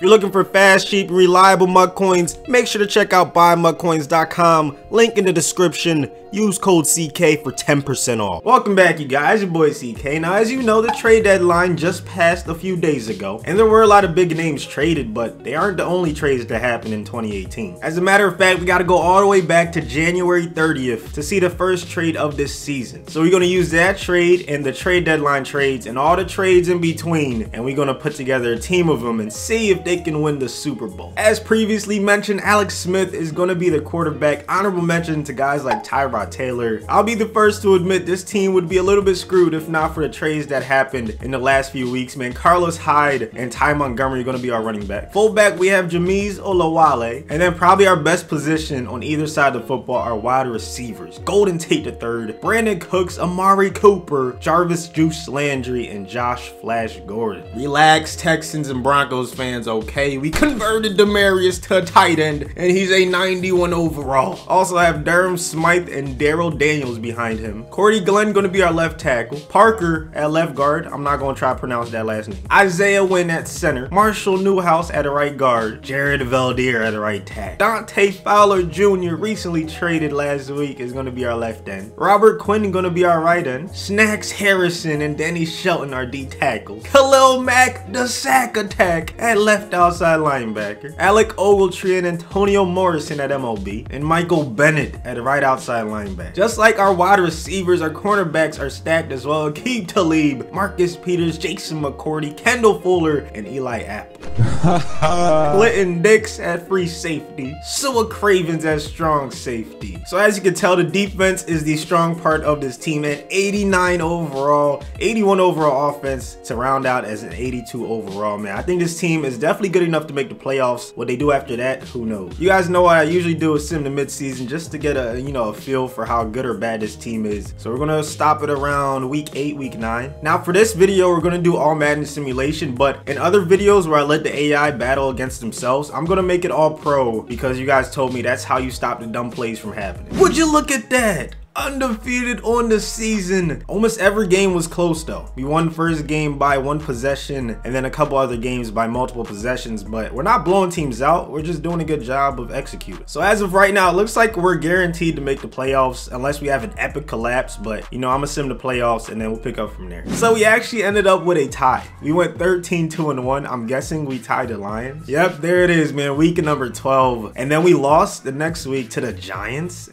you're looking for fast, cheap, and reliable mud coins, make sure to check out buymudcoins.com. Link in the description. Use code CK for 10% off. Welcome back, you guys. Your boy CK. Now, as you know, the trade deadline just passed a few days ago, and there were a lot of big names traded, but they aren't the only trades that happened in 2018. As a matter of fact, we got to go all the way back to January 30th to see the first trade of this season. So we're going to use that trade and the trade deadline trades and all the trades in between, and we're going to put together a team of them and see if they can win the Super Bowl. As previously mentioned, Alex Smith is going to be the quarterback. Honorable mention to guys like Tyrod Taylor. I'll be the first to admit this team would be a little bit screwed if not for the trades that happened in the last few weeks, man. Carlos Hyde and Ty Montgomery are going to be our running back. Fullback, we have Jameez Olawale, and then probably our best position on either side of the football are wide receivers. Golden Tate III, Brandon Cooks, Amari Cooper, Jarvis Juice Landry, and Josh Flash Gordon. Relax, Texans and Broncos fans, okay? We converted Demarius to a tight end, and he's a 91 overall. Also have Durham Smythe and Daryl Daniels behind him. Cordy Glenn going to be our left tackle. Parker at left guard. I'm not going to try to pronounce that last name. Isaiah Wynn at center. Marshall Newhouse at a right guard. Jared Valdir at a right tackle. Dante Fowler Jr., recently traded last week, is going to be our left end. Robert Quinn going to be our right end. Snacks Harrison and Danny Shelton are D tackles. Khalil Mack, the sack attack, at left outside linebacker. Alec Ogletree and Antonio Morrison at MLB. And Michael Bennett at the right outside linebacker. Just like our wide receivers, our cornerbacks are stacked as well. Aqib Talib, Marcus Peters, Jason McCourty, Kendall Fuller, and Eli Apple. Clinton Dix at free safety. Sua Cravens at strong safety. So as you can tell, the defense is the strong part of this team at 89 overall, 81 overall offense to round out as an 82 overall, man. I think this team is definitely good enough to make the playoffs. What they do after that, who knows? You guys know what I usually do is sim the midseason just to get a, a feel for how good or bad this team is. So we're gonna stop it around week 8, week 9. Now for this video, we're gonna do all Madden simulation, but in other videos where I let the AI battle against themselves, I'm gonna make it all pro because you guys told me that's how you stop the dumb plays from happening. Would you look at that? Undefeated on the season. Almost every game was close though. We won first game by 1 possession and then a couple other games by multiple possessions, but we're not blowing teams out. We're just doing a good job of executing. So as of right now, it looks like we're guaranteed to make the playoffs unless we have an epic collapse, but I'm gonna sim the playoffs and then we'll pick up from there. So we actually ended up with a tie. We went 13-2-1. I'm guessing we tied the Lions. Yep, there it is, man. Week number 12. And then we lost the next week to the Giants.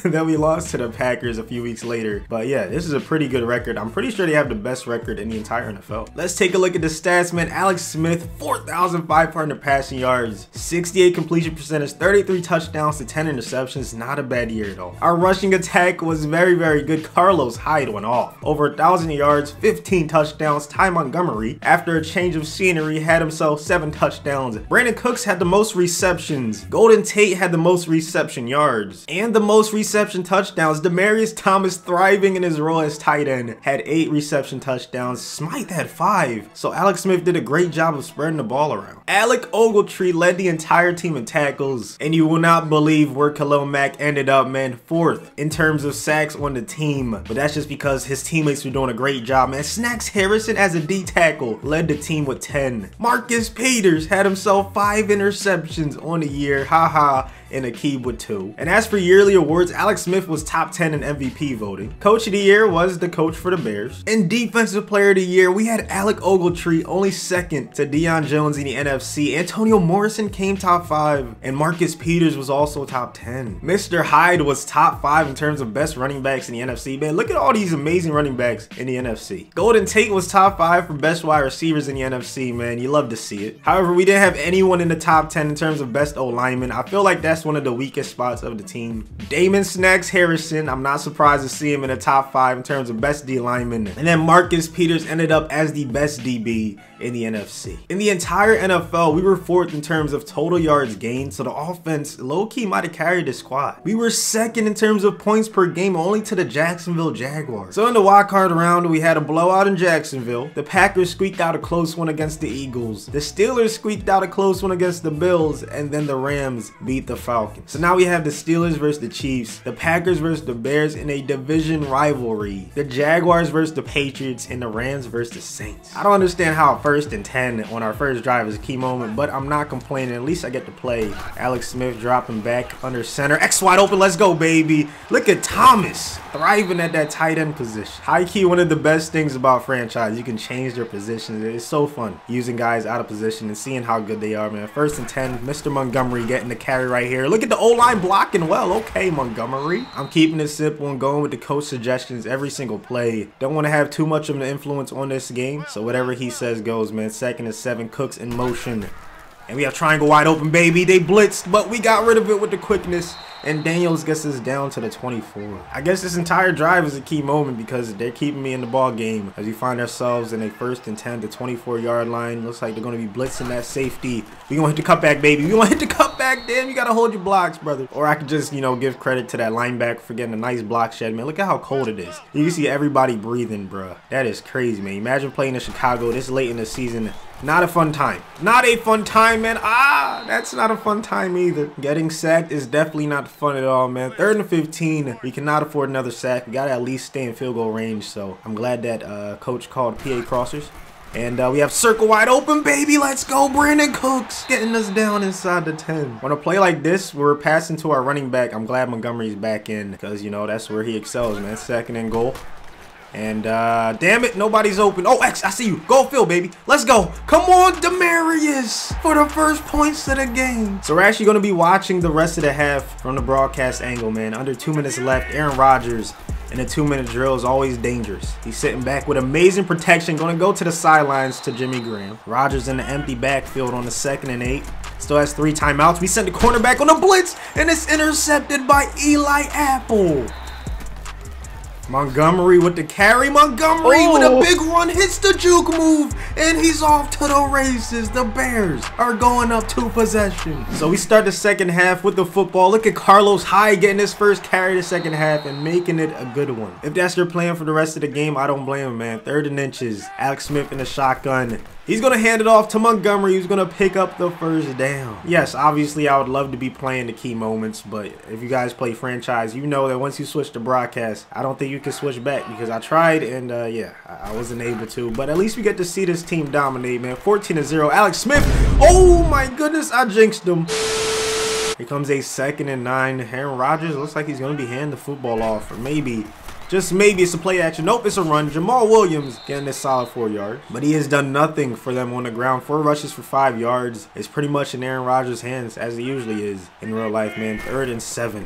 And then we lost to the Packers a few weeks later. But yeah, this is a pretty good record. I'm pretty sure they have the best record in the entire NFL. Let's take a look at the stats, man. Alex Smith, 4,500 passing yards, 68 completion percentage, 33 touchdowns to 10 interceptions. Not a bad year at all. Our rushing attack was very, very good. Carlos Hyde went off. Over 1,000 yards, 15 touchdowns. Ty Montgomery, after a change of scenery, had himself 7 touchdowns. Brandon Cooks had the most receptions. Golden Tate had the most reception yards and the most reception touchdowns. Demarius Thomas, thriving in his role as tight end, had 8 reception touchdowns. Smythe had 5. So Alex Smith did a great job of spreading the ball around. Alec Ogletree led the entire team in tackles, and you will not believe where Khalil Mack ended up, man. 4th in terms of sacks on the team, but that's just because his teammates were doing a great job, man. Snacks Harrison as a D tackle led the team with 10. Marcus Peters had himself 5 interceptions on the year, haha, and Aqib with 2. And as for yearly awards, Alex Smith was top 10 in MVP voting. Coach of the year was the coach for the Bears. In defensive player of the year, we had Alec Ogletree, only 2nd to Deion Jones in the NFC. Antonio Morrison came top 5, and Marcus Peters was also top 10. Mr. Hyde was top 5 in terms of best running backs in the NFC. Man, look at all these amazing running backs in the NFC. Golden Tate was top 5 for best wide receivers in the NFC, man. You love to see it. However, we didn't have anyone in the top 10 in terms of best O-lineman. I feel like that's one of the weakest spots of the team. Damon Snacks Harrison, I'm not surprised to see him in the top 5 in terms of best D lineman. And then Marcus Peters ended up as the best DB in the NFC. In the entire NFL, we were 4th in terms of total yards gained, so the offense low-key might have carried the squad. We were 2nd in terms of points per game, only to the Jacksonville Jaguars. So in the wildcard round, we had a blowout in Jacksonville. The Packers squeaked out a close one against the Eagles. The Steelers squeaked out a close one against the Bills, and then the Rams beat the Falcons. So now we have the Steelers versus the Chiefs, the Packers versus the Bears in a division rivalry, the Jaguars versus the Patriots, and the Rams versus the Saints. I don't understand how 1st and 10 on our first drive is a key moment, but I'm not complaining. At least I get to play. Alex Smith dropping back under center. X wide open. Let's go, baby. Look at Thomas thriving at that tight end position. High key, one of the best things about franchise, you can change their positions. It's so fun using guys out of position and seeing how good they are, man. 1st and 10. Mr. Montgomery getting the carry right here. Look at the O-line blocking well. Okay, Montgomery. I'm keeping it simple and going with the coach suggestions every single play. Don't want to have too much of an influence on this game, so whatever he says goes, man. 2nd and 7. Cooks in motion. And we have triangle wide open, baby. They blitzed, but we got rid of it with the quickness. And Daniels gets us down to the 24. I guess this entire drive is a key moment because they're keeping me in the ball game as we find ourselves in a 1st and 10 to 24-yard line. Looks like they're going to be blitzing that safety. We going to hit the cutback, baby. We going to hit the cutback. Damn, you got to hold your blocks, brother. Or I could just, you know, give credit to that linebacker for getting a nice block shed, man. Look at how cold it is. You can see everybody breathing, bruh. That is crazy, man. Imagine playing in Chicago this late in the season. Not a fun time. Not a fun time, man. That's not a fun time either. Getting sacked is definitely not fun at all, man. 3rd and 15. We cannot afford another sack. We got to at least stay in field goal range. So I'm glad that coach called PA crossers. And we have circle wide open, baby. Let's go. Brandon Cooks getting us down inside the 10. On a play like this, we're passing to our running back. I'm glad Montgomery's back in because, you know, that's where he excels, man. 2nd and goal. And damn it, nobody's open. Oh, X, I see you. Go Phil, baby. Let's go. Come on, Demarius, for the first points of the game. So we're actually going to be watching the rest of the half from the broadcast angle, man. Under 2 minutes left. Aaron Rodgers in a 2-minute drill is always dangerous. He's sitting back with amazing protection. Going to go to the sidelines to Jimmy Graham. Rodgers in the empty backfield on the 2nd and 8. Still has 3 timeouts. We sent the cornerback on a blitz, and it's intercepted by Eli Apple. Montgomery with the carry. Montgomery with a big run, hits the juke move, and he's off to the races. The Bears are going up 2 possessions. So we start the second half with the football. Look at Carlos Hyde getting his first carry the second half and making it a good one. If that's your plan for the rest of the game, I don't blame him, man. 3rd and inches. Alex Smith in the shotgun. He's going to hand it off to Montgomery, who's going to pick up the 1st down. Yes, obviously, I would love to be playing the key moments, but if you guys play franchise, you know that once you switch to broadcast, I don't think you can switch back because I tried and, yeah, I wasn't able to. But at least we get to see this team dominate, man. 14-0. Alex Smith. Oh, my goodness. I jinxed him. Here comes a 2nd and 9. Aaron Rodgers looks like he's going to be handing the football off, or maybe... just maybe it's a play action. Nope, it's a run. Jamal Williams getting this solid 4 yards. But he has done nothing for them on the ground. 4 rushes for 5 yards. It's pretty much in Aaron Rodgers' hands, as it usually is in real life, man. 3rd and 7.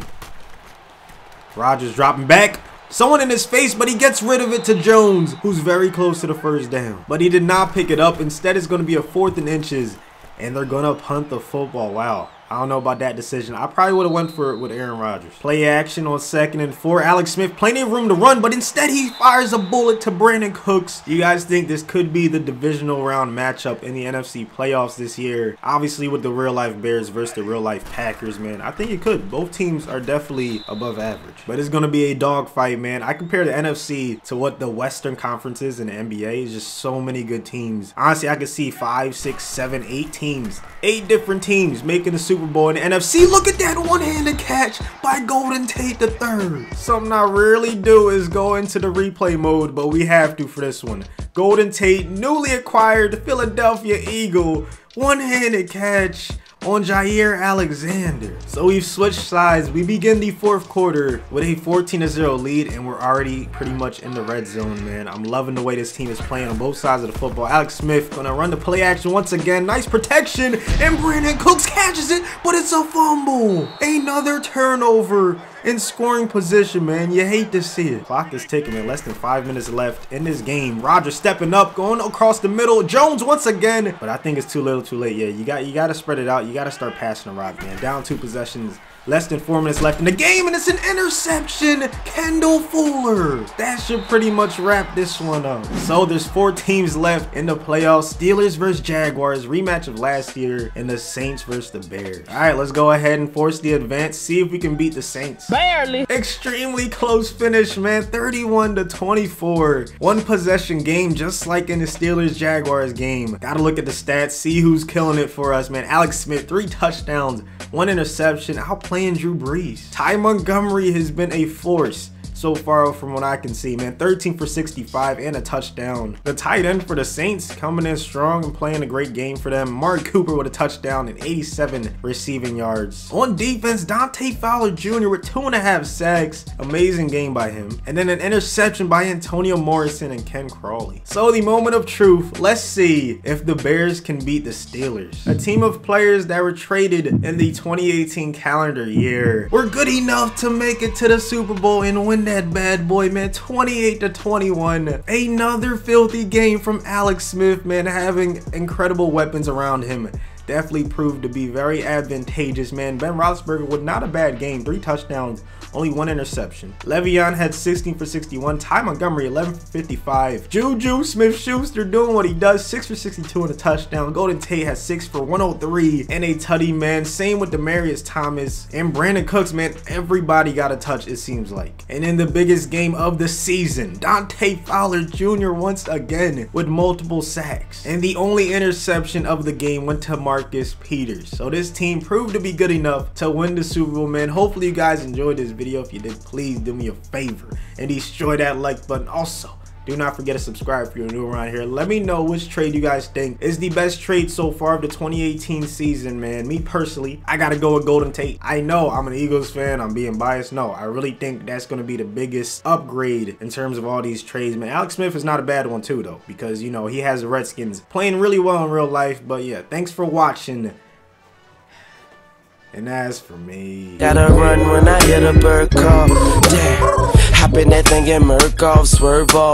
Rodgers dropping back. Someone in his face, but he gets rid of it to Jones, who's very close to the 1st down. But he did not pick it up. Instead, it's going to be a 4th and inches. And they're going to punt the football. Wow. I don't know about that decision. I probably would have went for it with Aaron Rodgers. Play action on 2nd and 4. Alex Smith, plenty of room to run, but instead he fires a bullet to Brandon Cooks. You guys think this could be the divisional round matchup in the NFC playoffs this year? Obviously with the real-life Bears versus the real-life Packers, man. I think it could. Both teams are definitely above average. But it's going to be a dogfight, man. I compare the NFC to what the Western Conference is in the NBA. It's just so many good teams. Honestly, I could see 5, 6, 7, 8 teams. 8 different teams making the Super Bowl in the NFC. Look at that one-handed catch by Golden Tate III. Something I rarely do is go into the replay mode, but we have to for this one. Golden Tate, newly acquired Philadelphia Eagle, one-handed catch on Jair Alexander. So we've switched sides. We begin the 4th quarter with a 14-0 lead, and we're already pretty much in the red zone, man. I'm loving the way this team is playing on both sides of the football. Alex Smith gonna run the play action once again. Nice protection, and Brandon Cooks catches it, but it's a fumble. Another turnover in scoring position, man. You hate to see it. Clock is ticking, man. Less than 5 minutes left in this game. Rodgers stepping up, going across the middle. Jones once again, but I think it's too little too late. Yeah, you got to spread it out. You got to start passing the rock, man. Down 2 possessions. Less than 4 minutes left in the game, and it's an interception. Kendall Fuller. That should pretty much wrap this one up. So there's 4 teams left in the playoffs. Steelers versus Jaguars, rematch of last year, and the Saints versus the Bears. All right, let's go ahead and force the advance. See if we can beat the Saints. Barely. Extremely close finish, man. 31-24. 1 possession game, just like in the Steelers-Jaguars game. Gotta look at the stats, see who's killing it for us, man. Alex Smith, 3 touchdowns, 1 interception, outplaying Drew Brees. Ty Montgomery has been a force. so far from what I can see, man. 13 for 65 and a touchdown. The tight end for the Saints coming in strong and playing a great game for them. Mark Cooper with a touchdown and 87 receiving yards. On defense, Dante Fowler Jr. with 2.5 sacks. Amazing game by him. And then an interception by Antonio Morrison and Ken Crawley. So the moment of truth, let's see if the Bears can beat the Steelers. A team of players that were traded in the 2018 calendar year were good enough to make it to the Super Bowl and win that bad boy, man. 28-21. Another filthy game from Alex Smith, man, having incredible weapons around him. Definitely proved to be very advantageous, man. Ben Roethlisberger with not a bad game. 3 touchdowns, only 1 interception. Le'Veon had 16 for 61. Ty Montgomery 11 for 55. Juju Smith-Schuster doing what he does. 6 for 62 and a touchdown. Golden Tate has 6 for 103 and a tutty, man. Same with Demaryius Thomas and Brandon Cooks, man. Everybody got a touch, it seems like. And in the biggest game of the season, Dante Fowler Jr. once again with multiple sacks. And the only interception of the game went to Marcus Peters. So this team proved to be good enough to win the Super Bowl, man. Hopefully you guys enjoyed this video. If you did, please do me a favor and destroy that like button. Also, do not forget to subscribe if you're new around here. Let me know which trade you guys think is the best trade so far of the 2018 season, man. Me personally, I gotta go with Golden Tate. I know I'm an Eagles fan, I'm being biased. No, I really think that's gonna be the biggest upgrade in terms of all these trades, man. Alex Smith is not a bad one too, though, because, you know, he has the Redskins playing really well in real life. But yeah, thanks for watching. And as for me, gotta run when I hear the bird call. Damn, hop in that thing and murk off, swerve off.